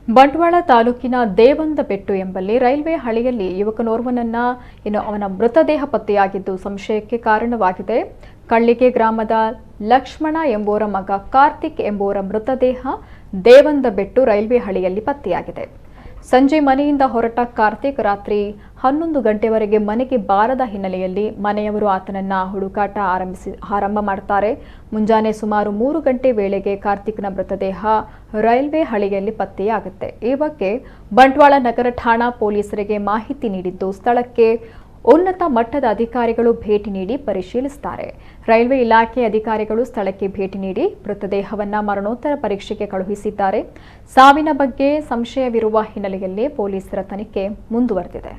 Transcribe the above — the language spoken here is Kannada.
ಬಂಟ್ವಾಳ ತಾಲೂಕಿನ ದೇವಂದಬೆಟ್ಟು ಎಂಬಲ್ಲಿ ರೈಲ್ವೆ ಹಳಿಯಲ್ಲಿ ಯುವಕನೋರ್ವನನ್ನ ಅವನ ಮೃತದೇಹ ಪತ್ತೆಯಾಗಿದ್ದು ಸಂಶಯಕ್ಕೆ ಕಾರಣವಾಗಿದೆ. ಕಳ್ಳಿಗೆ ಗ್ರಾಮದ ಲಕ್ಷ್ಮಣ ಎಂಬುವರ ಮಗ ಕಾರ್ತಿಕ್ ಎಂಬುವರ ಮೃತದೇಹ ದೇವಂದಬೆಟ್ಟು ರೈಲ್ವೆ ಹಳಿಯಲ್ಲಿ ಪತ್ತೆಯಾಗಿದೆ. ಸಂಜೆ ಮನೆಯಿಂದ ಹೊರಟ ಕಾರ್ತಿಕ್ ರಾತ್ರಿ 11 ಗಂಟೆವರೆಗೆ ಮನೆಗೆ ಬಾರದ ಹಿನ್ನೆಲೆಯಲ್ಲಿ ಮನೆಯವರು ಆತನನ್ನ ಹುಡುಕಾಟ ಆರಂಭ ಮಾಡುತ್ತಾರೆ. ಮುಂಜಾನೆ ಸುಮಾರು 3 ಗಂಟೆ ವೇಳೆಗೆ ಕಾರ್ತಿಕ್ನ ಮೃತದೇಹ ರೈಲ್ವೆ ಹಳಿಯಲ್ಲಿ ಪತ್ತೆಯಾಗುತ್ತೆ. ಈ ಬಗ್ಗೆ ಬಂಟ್ವಾಳ ನಗರ ಠಾಣಾ ಪೊಲೀಸರಿಗೆ ಮಾಹಿತಿ ನೀಡಿದ್ದು ಸ್ಥಳಕ್ಕೆ ಉನ್ನತ ಮಟ್ಟದ ಅಧಿಕಾರಿಗಳು ಭೇಟಿ ನೀಡಿ ಪರಿಶೀಲಿಸುತ್ತಾರೆ. ರೈಲ್ವೆ ಇಲಾಖೆ ಅಧಿಕಾರಿಗಳು ಸ್ಥಳಕ್ಕೆ ಭೇಟಿ ನೀಡಿ ಮೃತದೇಹವನ್ನು ಮರಣೋತ್ತರ ಪರೀಕ್ಷೆಗೆ ಕಳುಹಿಸಿದ್ದಾರೆ. ಸಾವಿನ ಬಗ್ಗೆ ಸಂಶಯವಿರುವ ಹಿನ್ನೆಲೆಯಲ್ಲಿ ಪೊಲೀಸರ ತನಿಖೆ ಮುಂದುವರೆದಿದೆ.